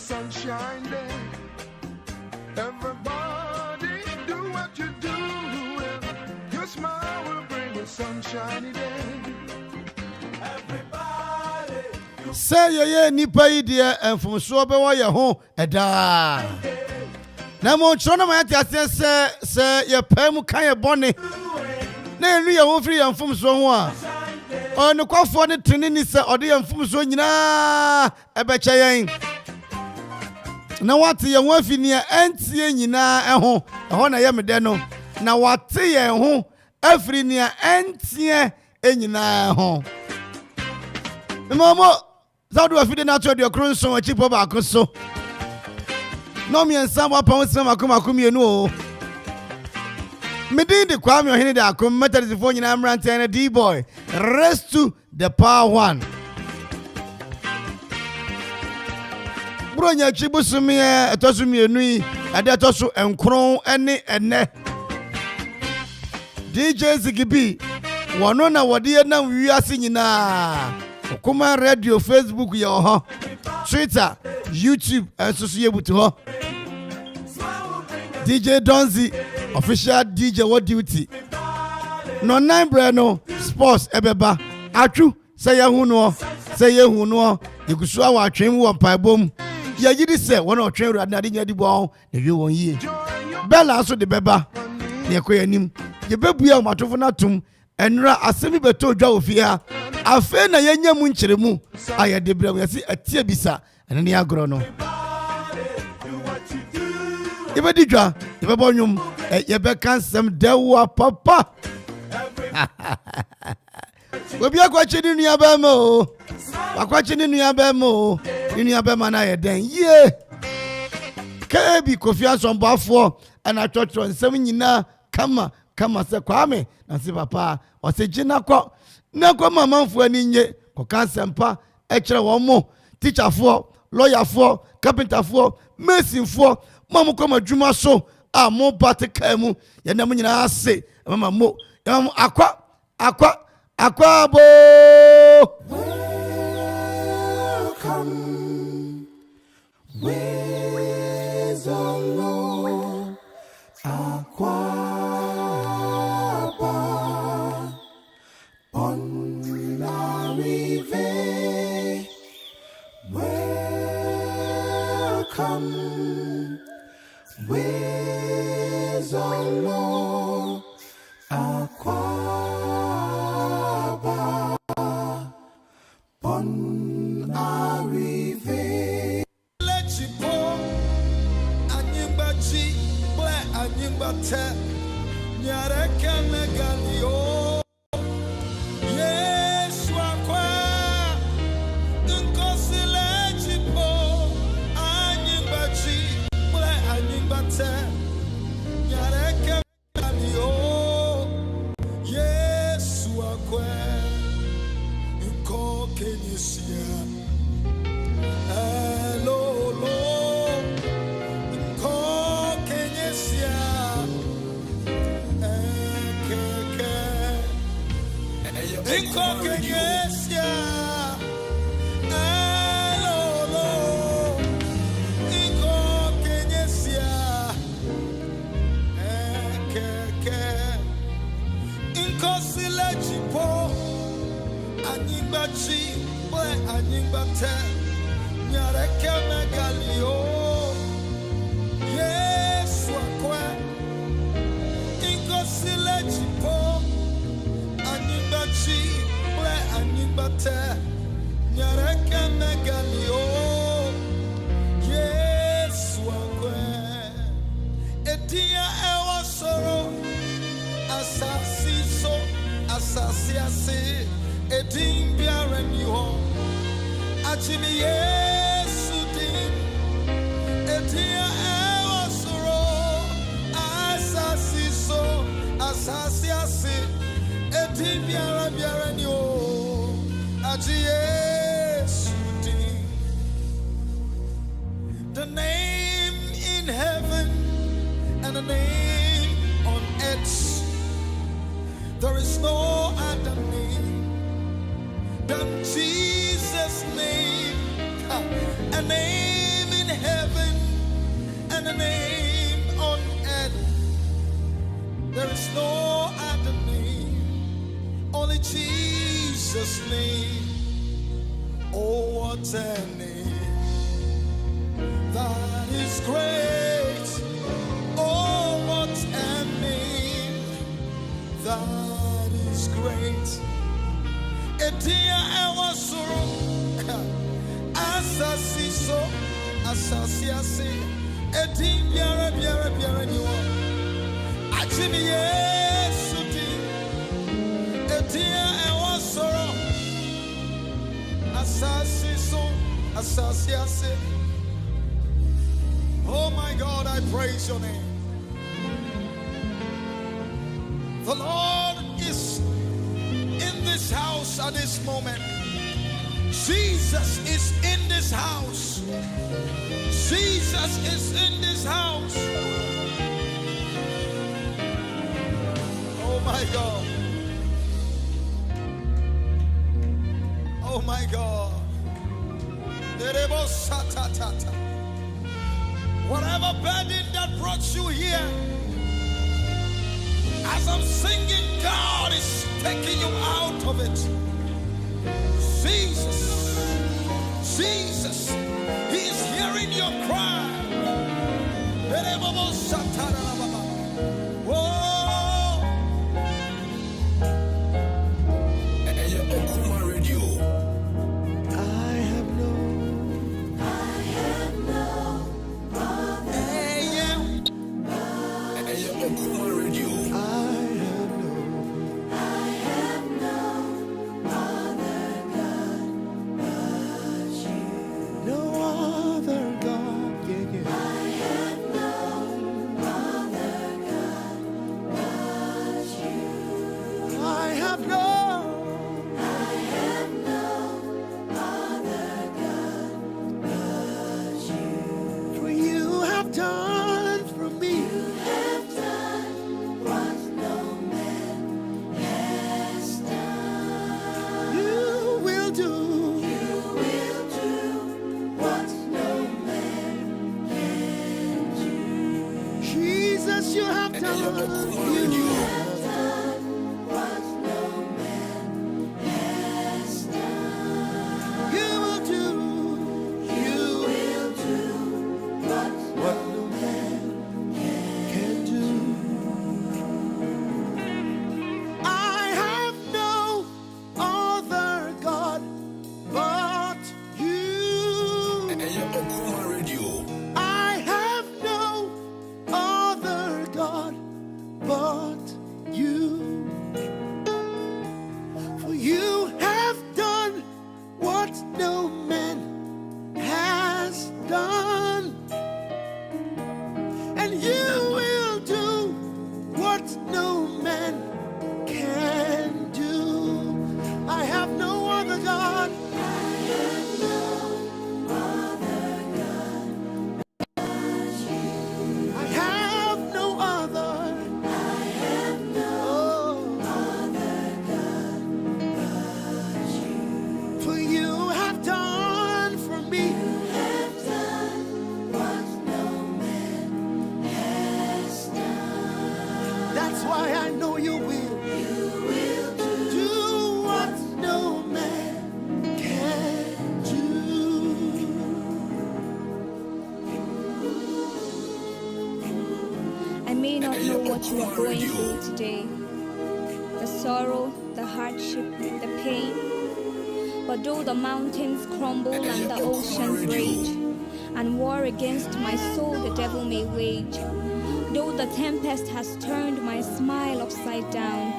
sunshine day. Everybody do what you do. Your smile will bring a sunshiny day. Everybody. Say ye nipa idea and from so be wa ye ho eda. Na mo chono ma ati say ye pam kan ye bone. Na enu ye ho free ye mfom so ho a. Onu kwafo ne tene ni se ode ye mfom so nyina ebeche yen. Na wate ye ho afini entie nyina eho na ye mede no. Na wate ye ho afiri ni entie enyina ho. Mama Zadu afide na to de kronso achi po ba koso. No me ensam wa pa won makoma enu o. Medi de kwame ohene de akom metalifo nyina mrante na D-boy. Rest to the power one. Bronya chibusumi etosumi enu yi ade etoso enkron ene ene. DJ Zigibi wono na wode na wiase nyina. Okuma radio, Facebook ya ho. Twitter, YouTube ensusu yebutu ho. DJ Donzi official DJ what duty. No nine brano sports ebeba. Atu say yehu no. Yekusu awa atwen wo mpaebom. Ya yidi se wona otwen ru adade nya dibo na wi won yie. Bella so de beba. Ne koyanim. Ye bebuya matofo na tum. Enra asemi beto dwa ofia. Afe na yenya mu nkyeremu ayede brem yasi atie bisa ene ne agro no ibedi dwa ibebo nwum yebe kansem dewa papa obi akwachi ni nua ba ma o akwachi ni nua ba ma o nua ba ma na yeden ye kebi Kofi Asomboafo ana twotwo nsem nyina kama se kwame na se papa o se gina kwa na kwa mamanfo ani nye ko kansempa e kire wo mo teacher fo lawyer fo carpenter fo mason fo mamu ko madwuma so a mo batika mu ye na nyina ase mama mo akwa bo welcome with all akwa welcome with all aquaba bon arrive let you go anyimbachi ble anyimbate nyare kamegalio The name in heaven and the name on earth, there is no other name than Jesus' name. A name in is no other name, only Jesus' name. Oh, what a name, that is great. Oh, what a name, that is great. Etia ewasuro, asasi so, asasi ase. Eti biara biara biara niwa. Achimi Yesu di. Etia ewasuro, asasi so, asasi ase. Oh my God, I praise your name. The Lord is in this house at this moment. Jesus is in this house. Jesus is in this house. Oh my God. Oh my God. Whatever burden that brought you here, as I'm singing, God is taking you out of it. Jesus, Jesus, He is hearing your cry. Whoa. Okuma Radio. I have no other. Okuma Radio. You have done. You have done what no man has done. You will do. You will do what no man can do. I have no other God but you. Okuma Radio. But you, for you have done what no man has done, and you will do what no man can do. I have no other God. What you are going through today, the sorrow, the hardship, the pain. But though the mountains crumble and the oceans rage, and war against my soul the devil may wage, though the tempest has turned my smile upside down,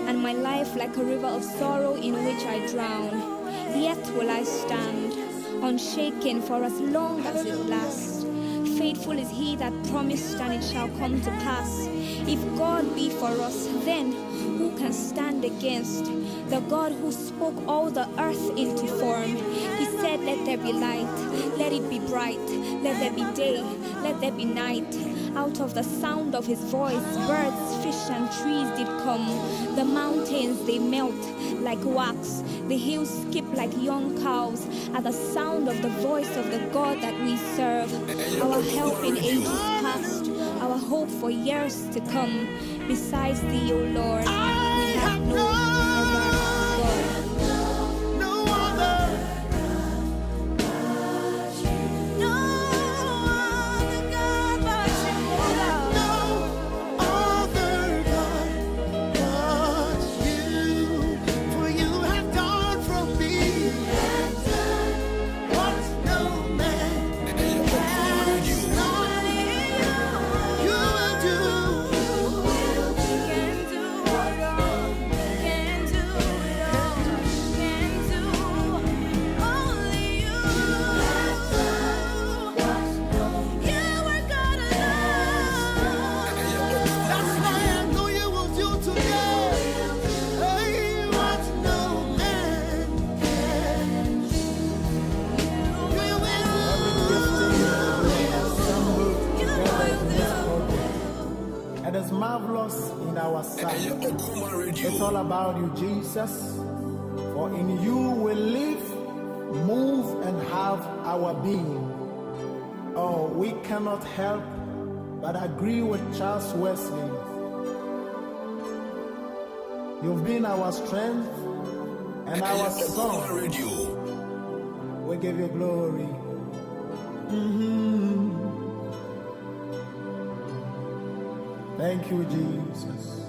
and my life like a river of sorrow in which I drown, yet will I stand, unshaken for as long as it lasts. Faithful is he that promised, and it shall come to pass. If God be for us, then who can stand against? The God who spoke all the earth into form. He said, let there be light, let it be bright, let there be day, let there be night. Out of the sound of his voice, birds, fish, and trees did come. The mountains, they melt like wax. The hills skip like young cows at the sound of the voice of the God that we serve. Our help in ages past, our hope for years to come. Besides thee, O Lord, we have no other God. No other. No other God but you, O Lord. No other God but you. For you have done from me what no man has done. You will do. Can do it all. Can do it all. Can do only you. You are God alone. That's why I know you will do today. Hey, what no man can do. You will It is marvelous in our sight. It's all about you, Jesus. For in you we live, move, and have our being. Oh, we cannot help but agree with Charles Wesley. You've been our strength and our song. We give you glory. Thank you, Jesus.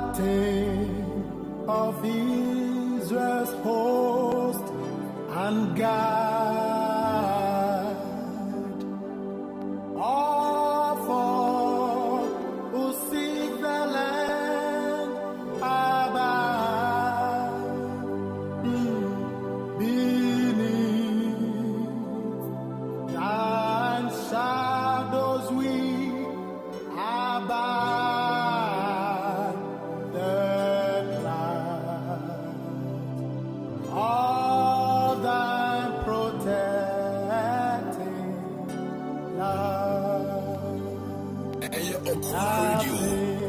Captain of Israel's host and God of all who seek the land above. Beneath thine shadows we abide the cloud of thy protecting love. Captain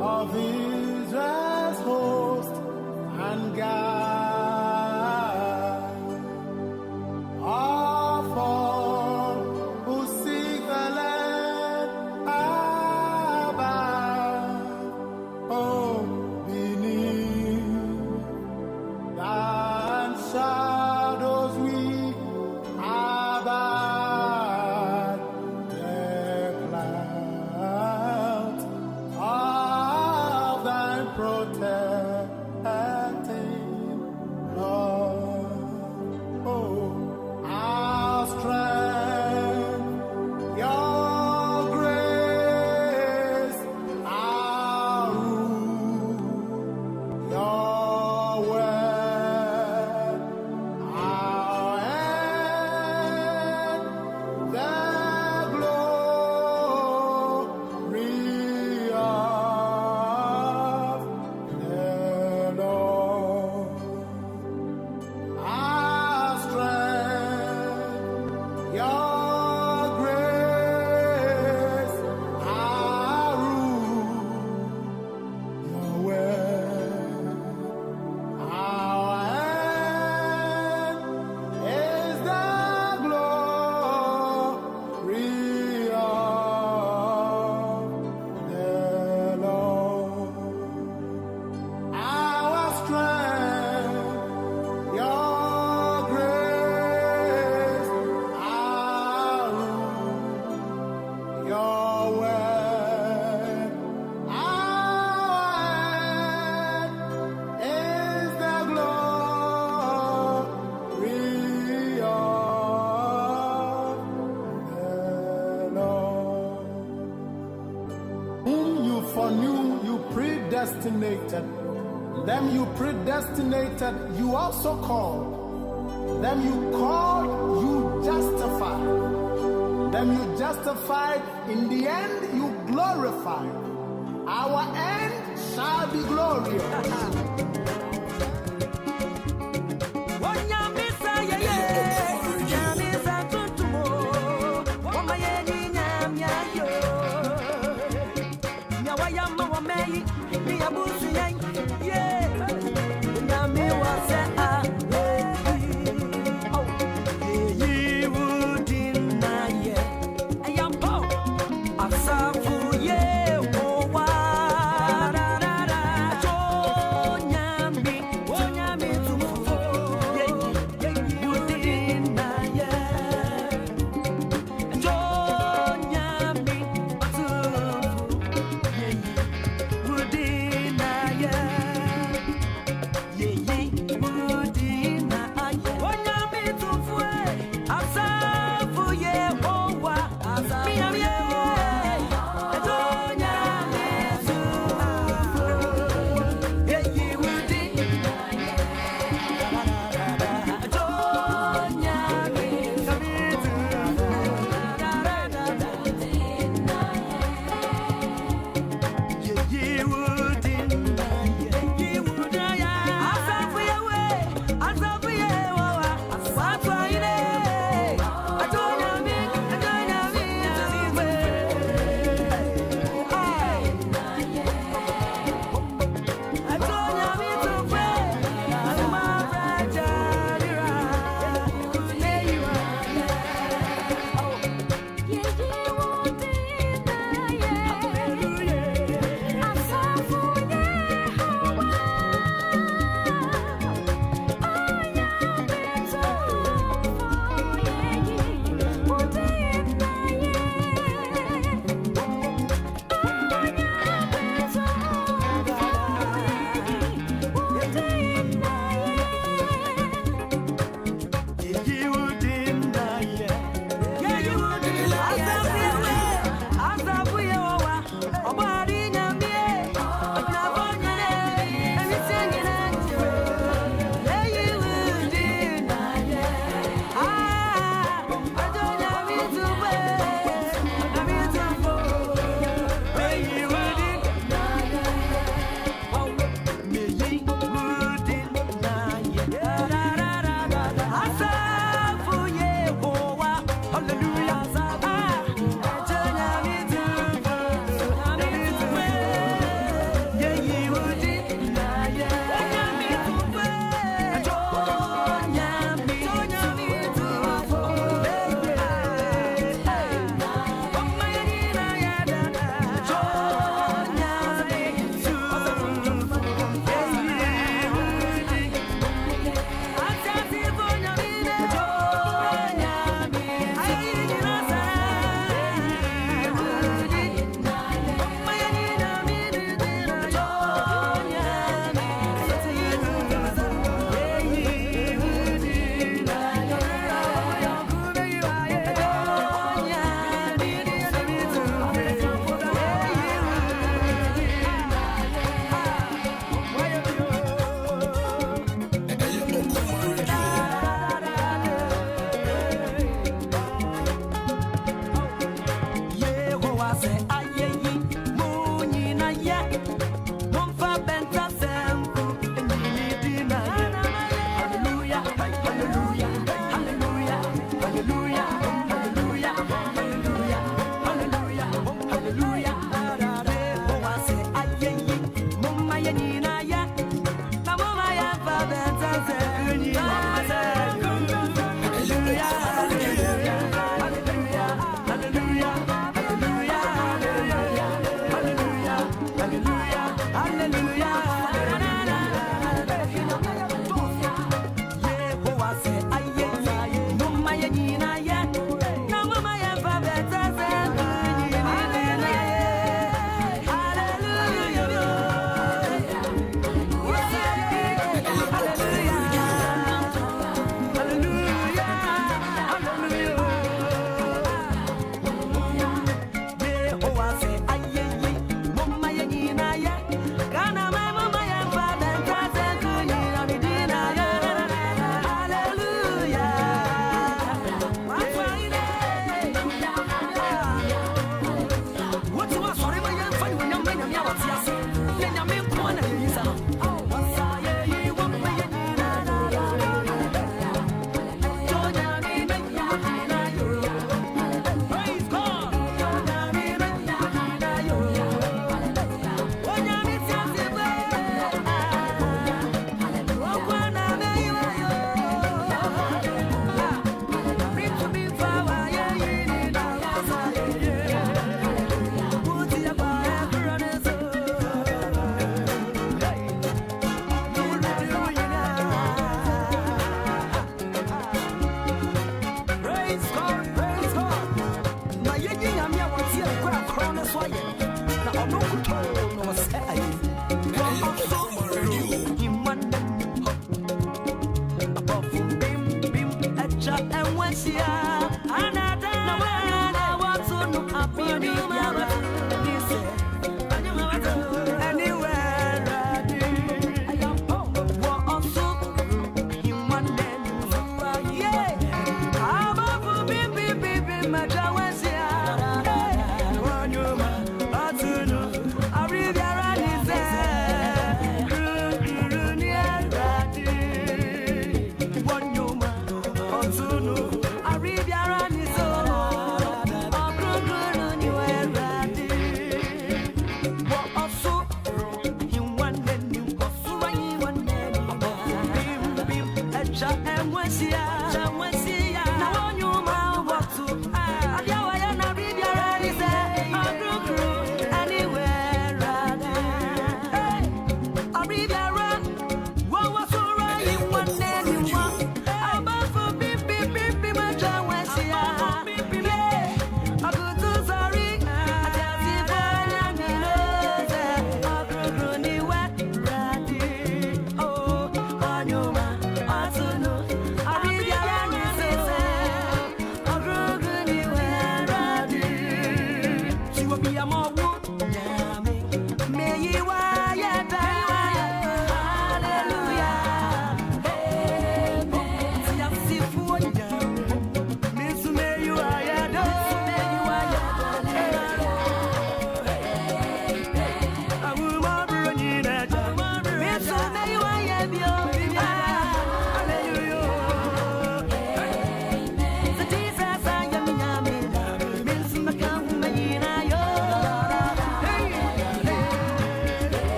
of Israel's host and God of all who seek the land above. Oh, beneath thy shadows we abide the clouds of thy protecting love. Oh, our strength, your grace, our rule, your word, our end, the glory of the Lord. Our strength, your grace, our rule, your word, our end is the glory of the Lord. Our strength, your grace, our rule, your word, our end is the glory of the Lord. Whom you foreknew, you predestinated. Them you predestinated, you also called. Them you called, you justified. Them you justified, in the end you glorified. Our end shall be glorious. Yeah. Would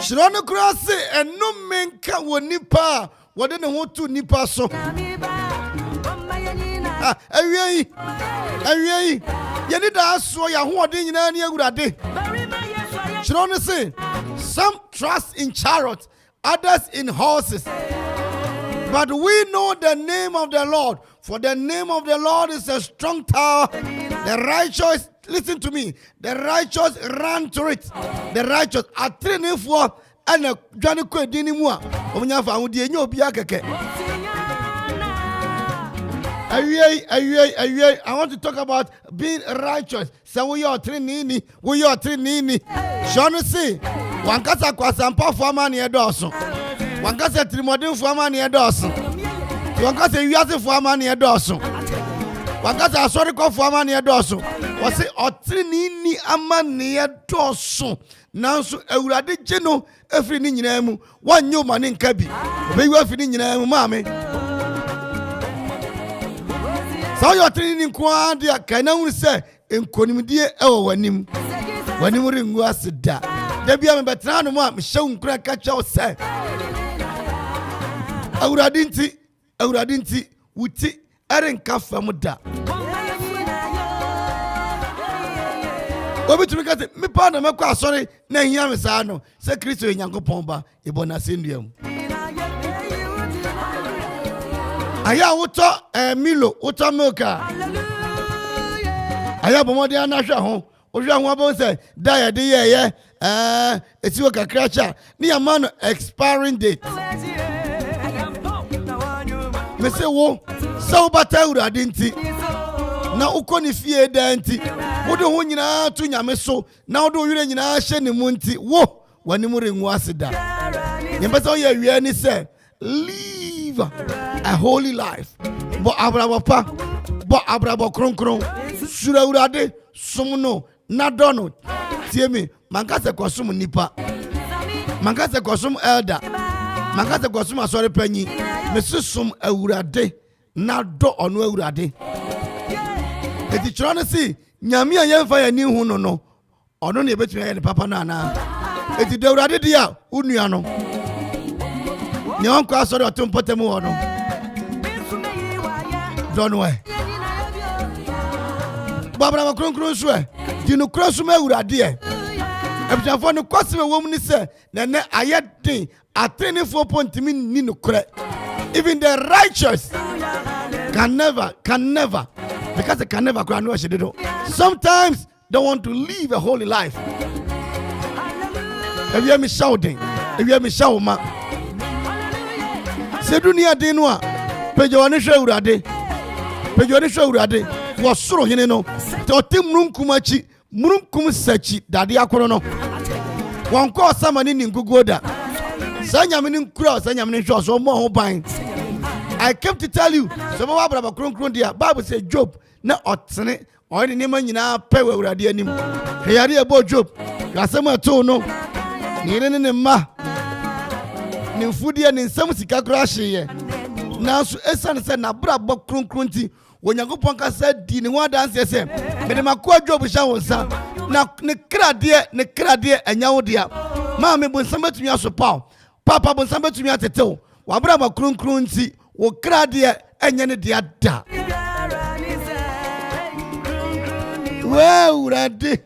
Shrono cross and no men can won nipa. What didn't want to nipa so? You need to ask for your who are doing in any good day. Shrono say, some trust in chariots, others in horses. But we know the name of the Lord, for the name of the Lord is a strong tower. The righteous, listen to me, the righteous run to it. The righteous are training for and a Johnny Quedinimua. I want to talk about being righteous. So we are training, Shall see, one casa quasampa for money a dozen. One casa Trimodin for money a dozen. One casa Yazi for money a dozen. One casa sorry for money a dozen. Was it or trini a man near dozen? Now so I will add Geno every name, one new man in cabby. We were feeding in mammy. So you're training Quadia, can I say in Conimidia when him was that. There be a betrano mom shown crack catch out say. I would didn't see, would see, Erin Kaffa Muda. Obi to look at it, me pardon my car, sorry, Nan Yamisano, say Christo in Yanko Pomba, Ibona Syndium. Aya water Milo, water milker. I have a more than a home, Oju anwa bo say die de ye eti wo kakra cha ni ama no expiring date. Me say wo so bata urade nti na ukoni fie da nti wo de ho nyina to nyame so na wo de wire nyina hye ne mu nti wo wani mu renwu aseda. Nyemba so ye wie ni say live a holy life. Bo abrabo pa, bo abrabo kronkron. Sura urade sumno na dono. Tie me, manka se kosum nipa. Manka se kosum elder. Manka se kosum asore panyi. Me susum awurade na do ono awurade. Eti chiro no si nyame ayemfa ya ni hu no no. Ono ne betumi ya ne papa na na. Eti de awurade dia unua no. Nye onko asore otumpotemu ho no. Don't way. Babra makronkron so e. Di no kro so ma awurade e. Ebjafo no kwase wom ni se na ne ayedin atenefo pontimi ni no kre. Even the righteous can never because they can never cry no she do. Sometimes they want to live a holy life. If you hear me shouting, if you hear me shout ma. Se dunia din no a pejo woni hwe awurade. Pejo woni hwe awurade. Wo soro hene no. Te otim munkum achi, munkum sachi dade akoro no. Won ko samani ni ngugoda. Sanyame ni nkura sanyame ni hwe so mo ho ban. I came to tell you, so what about Kronkron dia? Bible says Job, na otene, or the name nyina pe we awurade anim. Heyari abo Job. Gasema to no. Ni ne ma. Ni mfudie ni nsam sika kura hye. Na so esan se na bra bo Kronkron ti, Onyankopon ka sa di ni ho dance se. Me de makoa Job hya wonsa. Na ne krade anya wo dia. Ma me bonsam betumi aso paw. Papa bonsam betumi atetew. Wa bra bo Kronkron ti. Wo krade enye ne dia da. Wow, rade.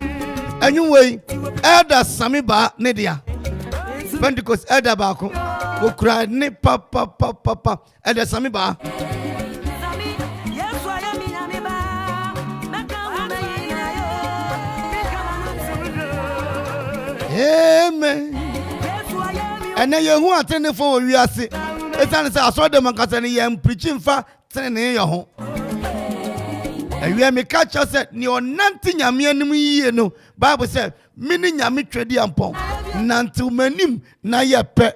Anyway, elder sami ba ne dia. Pentecost elder ba ko. Wo kra ne papa. Elder sami ba. Amen. And then you want to for we are see. It's an I saw them and yam preaching for telling your home. And we may catch us at near nothing yamian no. Bible said, meaning yami trade yampon. Nantu menim na ye pe.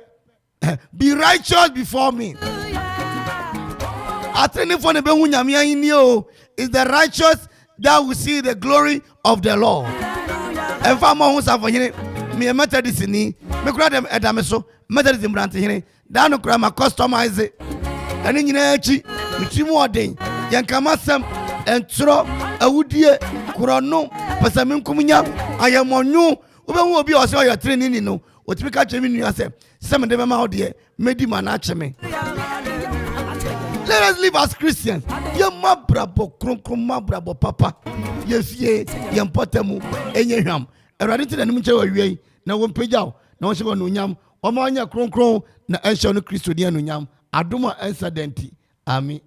Be righteous before me. I think for the behu yamia in you is the righteous that will see the glory of the Lord. And for more who's for him, me a Methodist ni, me grab them edameso, Methodist in Branty. Dano krama customize it. And in Yachi, which you more day, Yankamasam, and Tro, Awudie, Kurono, Pasamin Kumunya, I am on you, who will be also your training, you know, what we catch him in yourself. Some of them out there, Medimanacheme. Let us live as Christians. Your mabrabo, Krum mabrabo, Papa, yes, ye, Yampotemu, and Yam. I ran into the Nimucha way, no one pay out, no one shall know Yam. Omanya kronkron na ensha no Kristo dia no nyam adoma incidenti ami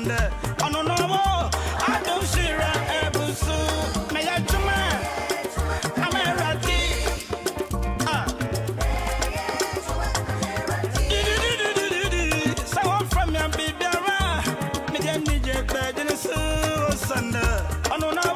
Sunday. I don't know. I don't see her ever so. May I to man? I'm a ratty. Someone from your baby around. Me get me jet bed in the Sunday. I don't know.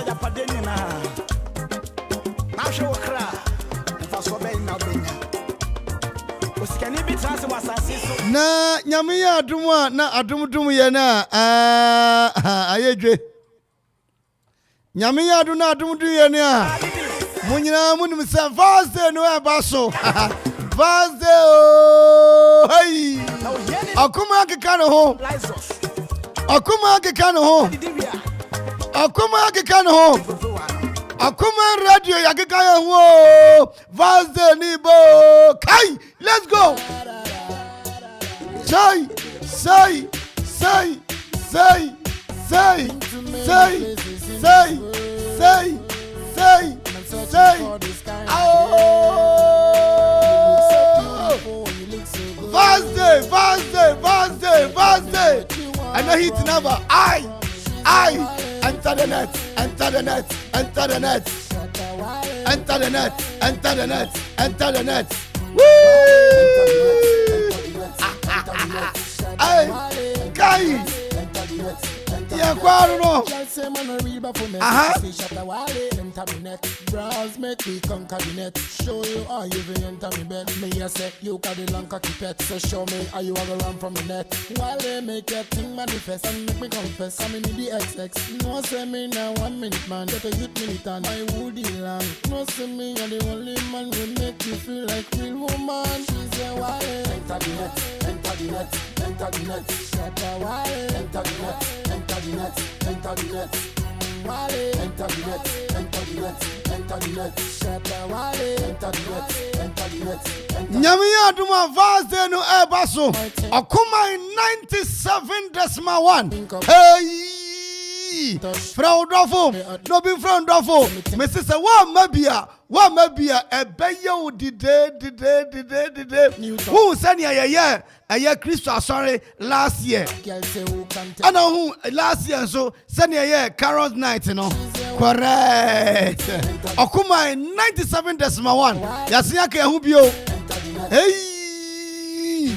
ya padeni na. Na show kra. Fa so be na benya. Osikani bi transe wasase so. Na nyame ya adom a na adom ye na ayedwe. Nyame ya adom na adom ye na. Munyina munim se Thursday no e ba so. Thursday oh hey. Akuma keka no ho. Akuma keka no ho. Akuma keka no ho. Akuma radio ya keka ya ho. Thursday ni bo. Kai, let's go. Say. Thursday. And the heat number. I enter the net. Woo! Hey, Kai. Yeah, quite no. Browse make me conquer the net. Show you how you will enter me bed. Me a say you got the long cocky pet. So show me how you are run from the net. While they make your thing manifest and make me confess. I'm in the XX. No say me now 1 minute man. Get a youth militant. My woody lang. No say me you're the only man who make you feel like real woman. She say why enter the net. Shut the why enter the net. Nyame ya adom a Thursday no e ba so. Akuma 97.1. Hey. Fraudofo, no be fraudofo. Me say wa mabia ebeye o dide. Who send ya Christo sorry last year. And who last year so send ya Carol night no. Correct. Akuma 97.1. Yasia ke hu bio. Hey.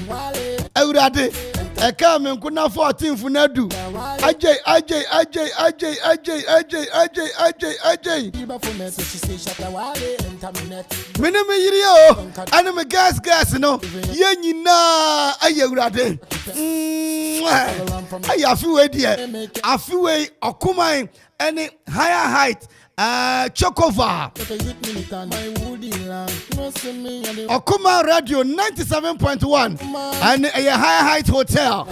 Eurade. Eka me nkuna 14 funadu. Ajay. Mene me yiri o. Ane me gas no. Ye nyina aye urade. Aye afiwe die. Afiwe Okuma any higher height. Chokova. Okuma Radio 97.1 and a higher height hotel.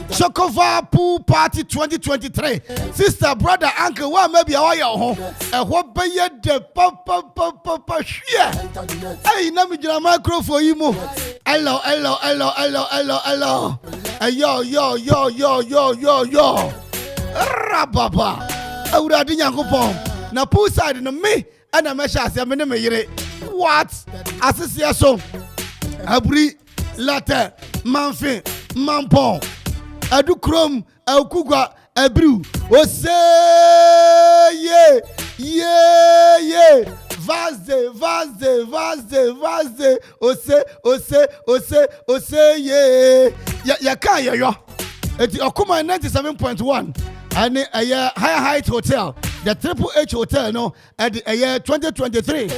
Chokova Pool Party 2023. Sister, brother, uncle, what maybe a while home. And what by the papa share. Hey, let me get a micro for you. Hello. Yo. Rababa. Awurade Nyankopon. Na pool side no me and a mesha say me ne me yire. What? Asisia so. Abri latte manfin mampon. Adu krom akugwa abru. Ose ye. Vaze. Ose ye. Ya kan yo. Eti Okuma 97.1 and a higher height hotel. The Triple H Hotel, no, at the year 2023.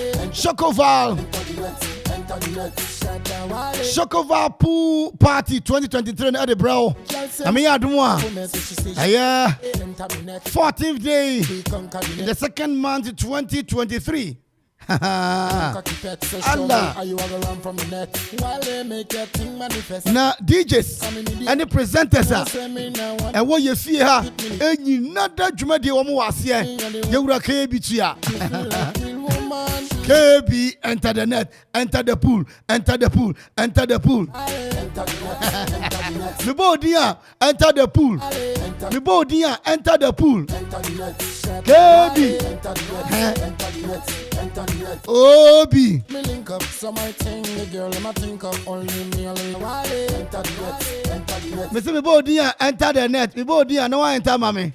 Shokoval Pool Party 2023 at the bro. I mean, I don't want. 14th day in the second month 2023. Allah. Now DJs and the presenters and what you see her and you not that you might was here. You were KB enter the net, enter the pool. The Bodia enter the pool. KB Obi. Me link up, so my thing, the girl, I think of only me alone. Mr. Bibodia enter the net. Bibodia no one enter mommy.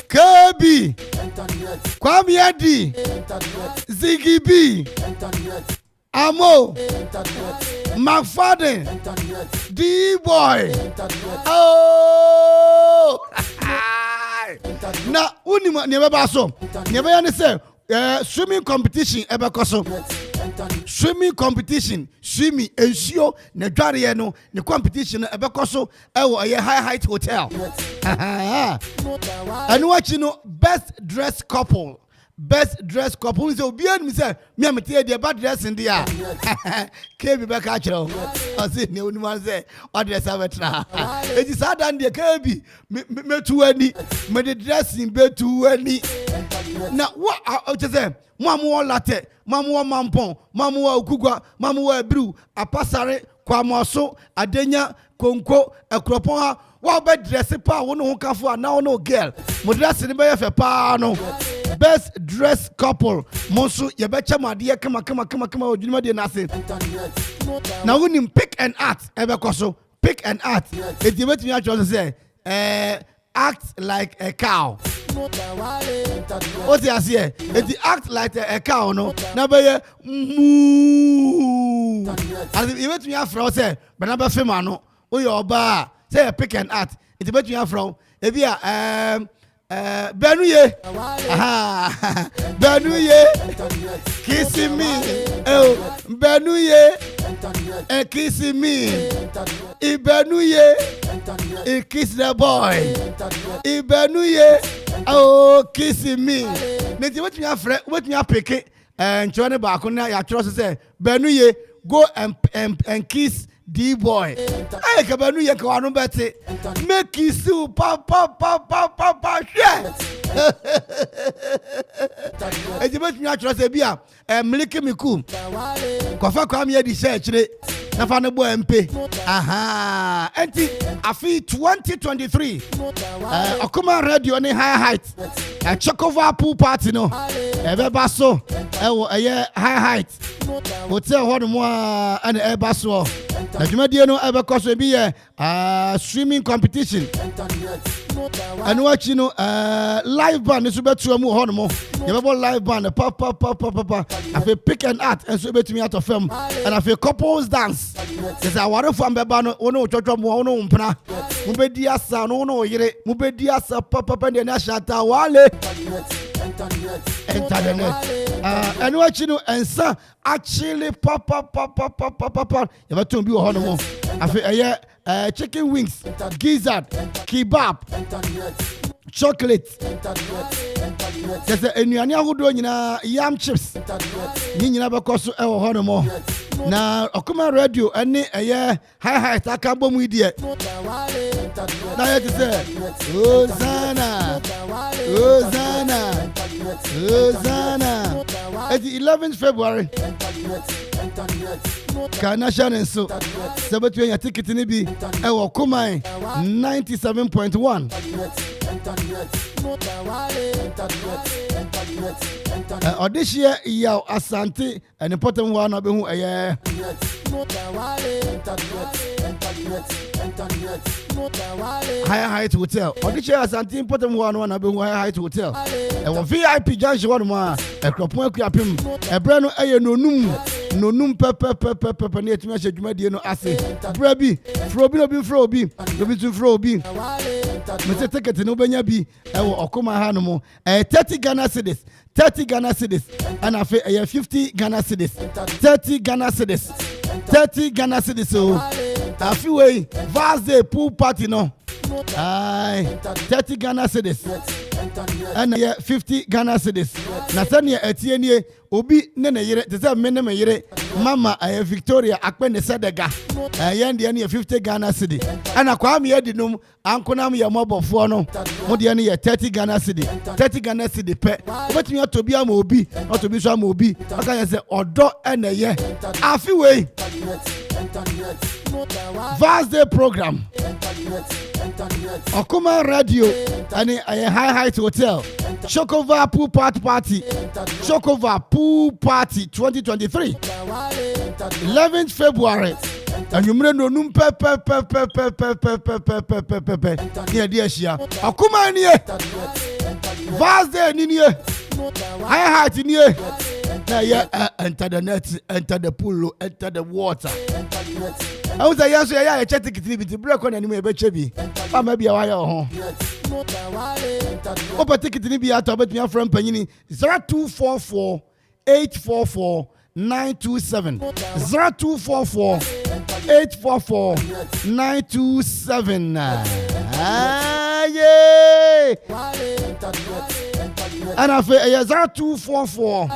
KB Kwame Adi Ziggy B Amo McFadden D-Boy. Oh na unim ne beba so ne be ne say swimming competition ebeko so swimming competition swimming ensio na dware no ne competition ebeko so ewo ye high height hotel and watch no best dressed couple so obi anu say me am tie dey bad dress in there kebi be ka kire o say ne onu man say o dress abetra e ji sada dey kebi metu ani me the dressing betu ani na what o say mamu latte mamu mampon mamu okugwa mamu ebru apasare kwamoso adenya konko ekropon ha wa be dress pa wo no ho kafo na wo no girl mo dress ni be ye fe pa no best dressed couple monsu ye be chama de kama odwuma de na se na wonim pick and art ebe koso pick and art e di betimi a cho say act like a cow. What you say? It act like a cow, no? Na be moo. As if you bet me afro say, but na be fema no. O your bar say pick and act. It bet me afro. E bia Benuye. Aha. Benuye. Kissing me. Oh, Benuye. Kissing me. Ibenuye. Kiss the boy. Ibenuye. Oh, kissing me. Neti what me afre, what me pick and Johnny back on ya trust say Benuye go and kiss the boy. Hey, Benuye ko anu bete. Make kiss you pa share. E di bet me trust say bia mlike me kum. Ko fa kwa me di share chire. Na fa no bo MP. Aha. Enti afi 2023. Okuma radio ni high height. Chokova pool party no. Ebeba so. High height. Hotel ho mo and eba so. Na dwumadie no ebe koso bi ye swimming competition. And watch you know live band is betu mu ho no mo. Ye bebo live band pa. I feel pick and art and so betumi out of film and I feel couples dance. Yes, I want to beba no ono twotwo mo ono mpna. Mu be di asa no ono yire. Mu be di asa papa de na shata wale. Internet. And watch you know and sa actually papa. You better to be ho no mo. I feel chicken wings, gizzard, kebab, chocolate. There's a enuane ahodo nyina yam chips. Ni nyina be koso e wo ho no mo. Na Okuma radio ene high height aka bom idie. Na yet say Hosanna. At the 11th February. Kanashan and so Sabatwe ya ticket ni bi e wo Kumai 97.1. This year yaw Asante and important one be hu High Height Hotel. This year Asante important one be hu High Height Hotel. E wo VIP junction one ma e kropon akuapem e bre no eye nonum pepe ne etumi ahye dwumadie no ase bra bi frobi to frobi me se ticket no benya bi e wo Okuma ha no mo 30 Ghana cedis and afi 50 Ghana cedis 30 Ghana cedis so afi we Vaze pool party no ai 30 Ghana cedis and 50 Ghana cedis na sane etie nie obi ne yere te say me ne me yere mama Victoria akpe ne sedega yende ne 50 Ghana cedi ana kwa me yedi num ankonam ye mobofo no mo de ne 30 Ghana cedi pe obetimi atobi ama obi atobi so ama obi aka ye say odo ene ye afi we Thursday program Okuma radio and a High Height Hotel Chokova Pool Party 2023 11th February and you no num pe here dear shia Okuma nie Thursday ni nie High Height nie na ya enter the net, enter the pool, enter the water. I was a yes, I check the break on any way, but maybe a wire home. Opa ticket ni bi ato bet me afra mpanyini 0244 844 927 0244 844 927 yeah. And I feel 0244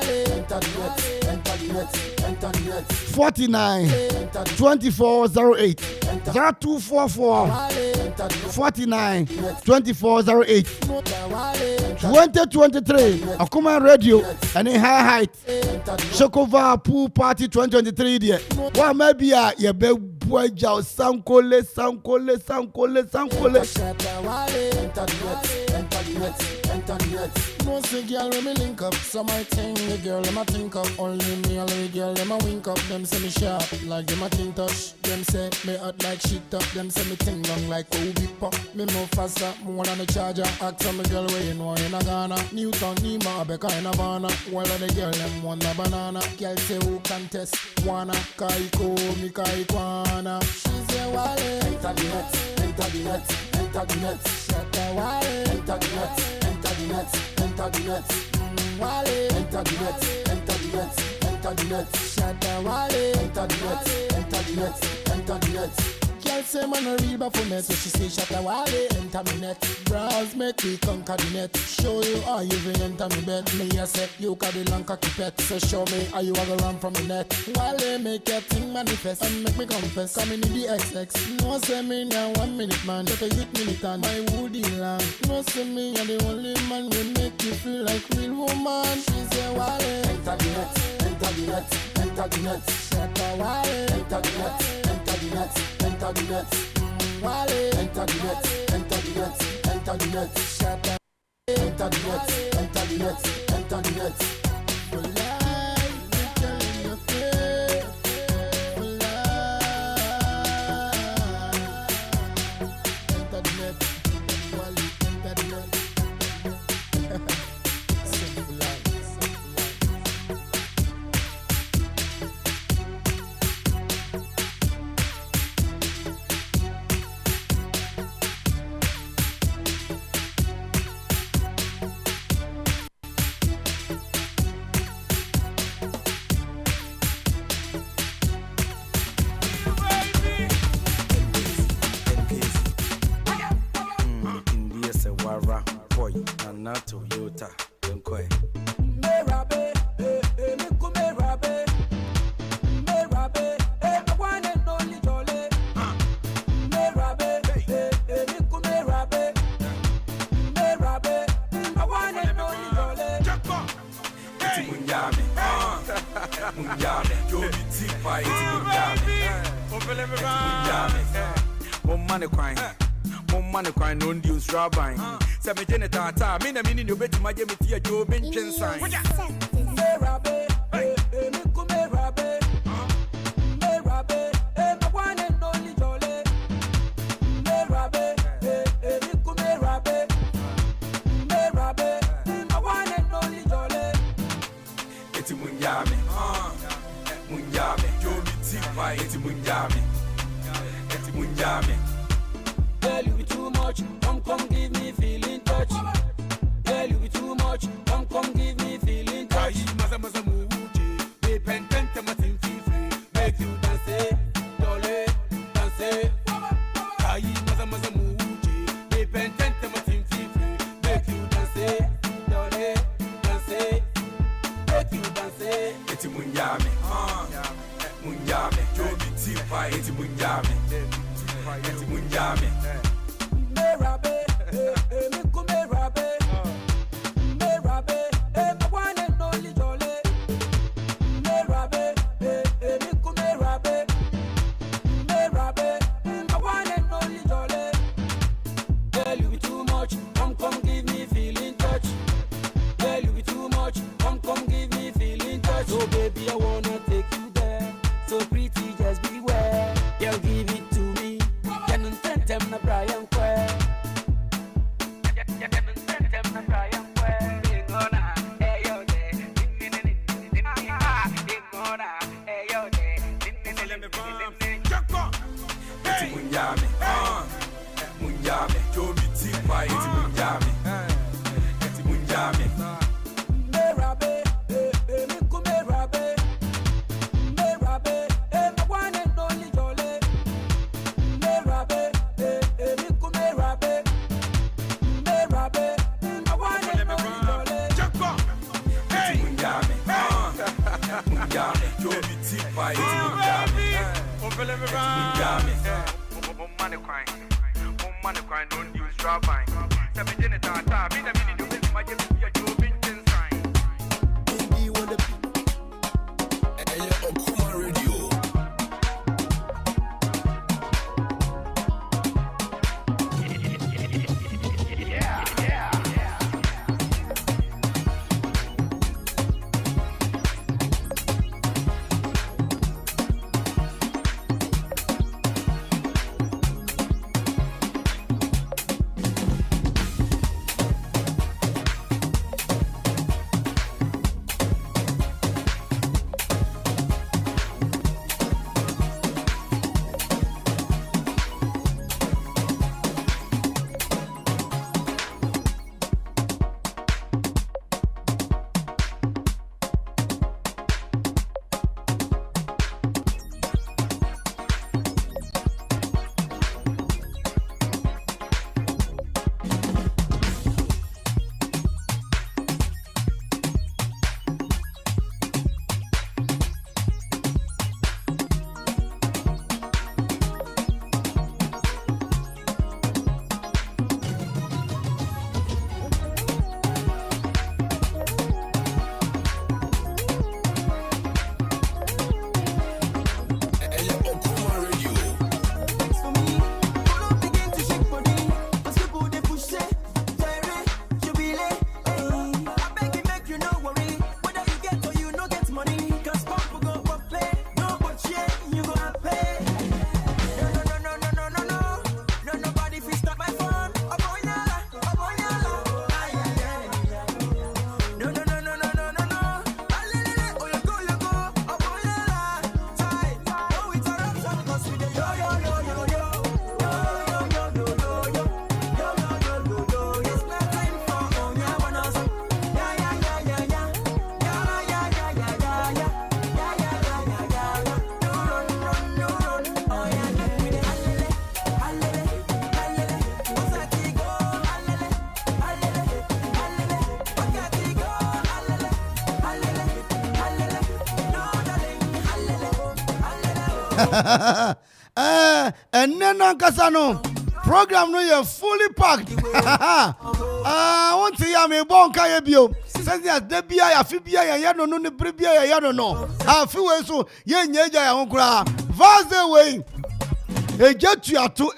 49 2408 0244 49 2408 2023 Akuma Radio and in high height Shokova pool party 2023 there. What maybe ya be boy jaw sankole. Most the girl when me link up, so my thing the girl them a think up. Only me and the girl them a wink up. Them say me sharp, like them a think touch. Them say me hot like shit up. Them say me ting long like Obi pop. Me move faster, more than a charger. Ask on the girl where you know in a Ghana. Newton, Nima, Becca in Havana. All of the girl them want a banana. Girl say who contest? Wanna Kaiko, me Kaikwana. She say Wale, enter the net, enter the net, enter the net. Shut the Wale, enter the net. Enter the net, Wale. Enter the net, enter the net, enter the net. Shatta Wale. Enter the net, enter the net, enter the net. Girl say man a real baphomet, so she say Shatta Wale. Enter me net, browse make we conquer the net. Show you how you will enter me bed. Me a say you got the long cocky pet, so show me how you a go run from the net. Wale make your thing manifest and make me confess. Coming in the XX, no say me now 1 minute man, just a youth militant. My woody land, no say me and the only man will make you feel like real woman. She say Wale, enter the net, enter the net, enter the net. Shatta Wale, enter the net, enter the net, enter the net. Wale, enter the net, enter the net, enter the net. Shatta, enter the net, enter the net, enter the net. For life, we telling you fair. For life, enter the net. Wale, enter the net. Simple life, simple life. India se wara boy na Toyota nkoi Merabe, me kumerabe. Merabe, I want to know you jolly. Merabe, me kumerabe. Merabe, I want to know you jolly. eti munyame munyame yo mi ti pa eti munyame munyame kwan no ndi usraban se me jene tata me na mini no betima je me tie jo me ntwensan Merabe, me kumerabe. Merabe, I want to know you jolly. Merabe, me kumerabe. Merabe, I want to know you jolly. eti munyame yo mi ti pa eti munyame Girl, you be too much. Come give me feeling touch. Girl, you be too much. Come give me feeling touch. maza muuje be pentente matin free make you dance dole dance ai maza muuje be pentente matin free make you dance dole dance make you dance eti munyame yo mi ti pa eti munyame Merabe, me kumerabe. Merabe, I want to know you jolly. Merabe, me kumerabe. Merabe, I want to know you jolly. Girl, you be too much. Come give me feeling touch. Girl, you be too much. Come give me feeling touch. So baby, I wanna take you there. So pretty, just beware. Girl, give it to me. Can't intend them na Brian Quay. munyame yo mi ti pa eti munyame Money crying, don't use straw buying. 17 at a time, in a minute, you make my job be sign. Baby, what the Hey, Okuma Radio. And then Kasano program no you fully packed. I want to hear me bon kayebio. Says that Debia ya fibia ya no no bribia ya no. I feel so ye nyeja ya honkra. Vaze way. Ejetuato.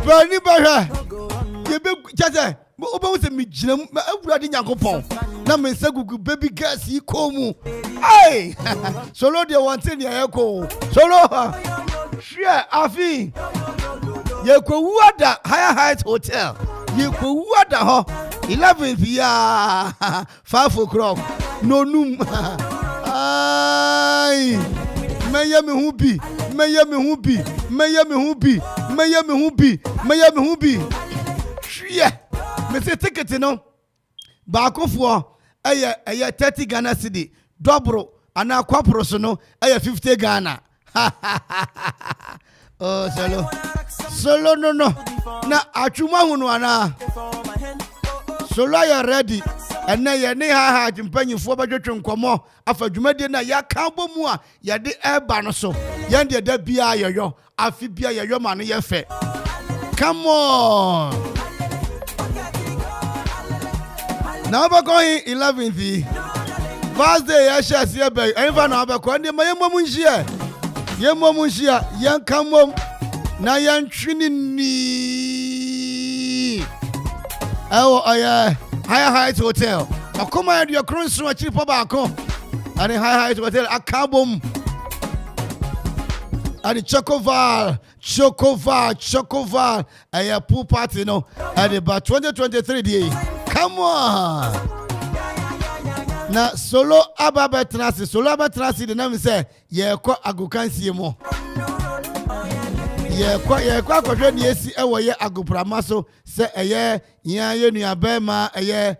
Bani bara. Yebe chacha. Oba wo se mi gina mu awurade Nyankopon na me segugu baby girls yi komu ai solo de wante ne ayeko solo share afi ye ko wuada Higher Heights Hotel ye ko wuada ho 11 pm 5 o'clock no num ai meye me hubi share me say ticket no baakofo eye 30 Ghana cedi double ana kwapro so no eye 50 Ghana oh solo no na atwuma hunu ana solo ya ready ene ye ne ha mpanyifo badwetwe nkomo afa dwumade na ya kan bomu a ye de eba no so ye de da bia yeyo afi bia yeyo ma no ye fe come on. Now we're going 11th. Thursday, I shall see a bag. I never know about Quandy. My mom here. Young mom here. Young come home. Now young Trinity. Oh, Higher Heights Hotel. I come out your cruise to a cheap tobacco. And the Higher Heights Hotel. A carbon. And the Chocoval. A pool party, no. And about 2023 day. Come on. Now solo ababetrasi the name say ye kwa agukansie mo. Ye kwa kwadwe ne esi ewo ye agupramaso se eye yan ye nuabema eye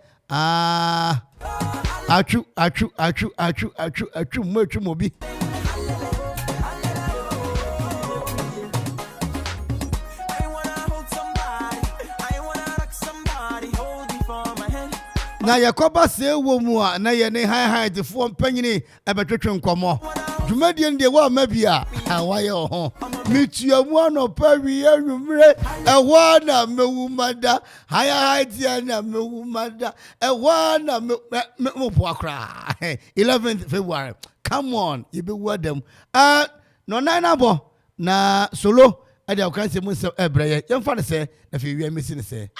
achu mobi. na yakoba se wo mu a na ye ne high fo mpanyini ebetwetwe nkomo dwumadie ndie wa mabia awaye ho mituamu anopa wi anwumre ewa na mewumada high dia na mewumada ewa na me boakra 11th February come on you be with them no nine bo na solo ade akanse mu se ebreye yemfa ne se na fe wi amesi ne se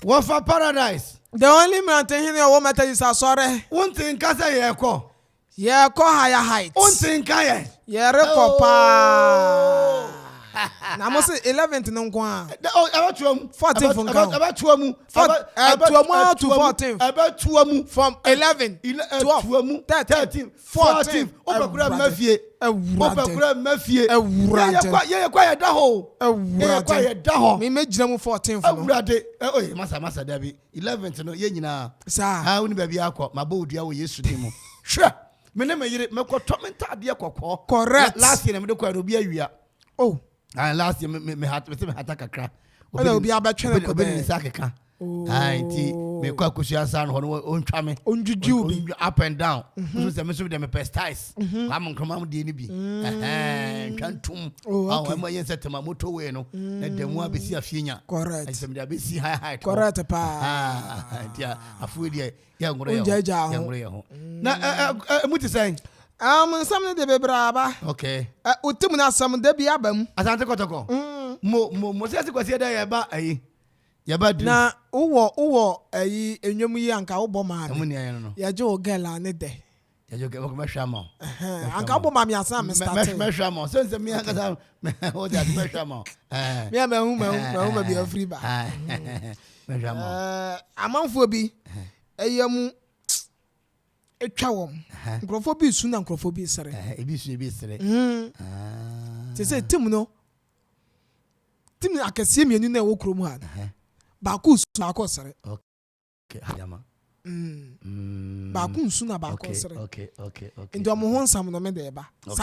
What for paradise? The only mountain here a woman is a sorry. One thing kasa yeko. Yeah, call higher heights. One thing kaya. Yeah, recopa. Now must 11th no kwa. Oh, about 14th from about 14th from 11 12 13 14 obakura mafie obakura mafie ye kwa ya da ho me mejira mu 14th no awurade oye masa dabi 11th no ye nyina sa woni ba bi akọ mabodua wo Yesu dimu hwe me ne meyire mekoto mentade kokko correct last year me de kwa obi awia oh and last year me hata kakra obi abetwene ko be ni sakeka ti me kwa kusia san ho no ontwa me onjuju bi up and down so say me so dem pesticides am nkroma de ni bi twantum am yen setema moto we no na demu abesi afienya correct asem de abesi high correct pa dia afu de ya ngoro ye ho na muti say some de bebraba okay utim na some de bi abam asante kotoko mo se kwasi da ya ba ayi ya ba du na uwo ayi enwom yi anka wo bo ma amu ni ayi no ya je o girl ne de ya je ko me hwa ma anka bo ma mi asan me start me hwa ma so mi aka sa o da me hwa ma me ma bi free ba me hwa ma amanfo bi ayam etwa wom nkrofo bi su na nkrofo bi sere ebi sere te say tim akese mienu na wo krom ha ba ku su na ko sere okay hajama ba ku su na ba ko sere okay ndo mo ho nsam no me de ba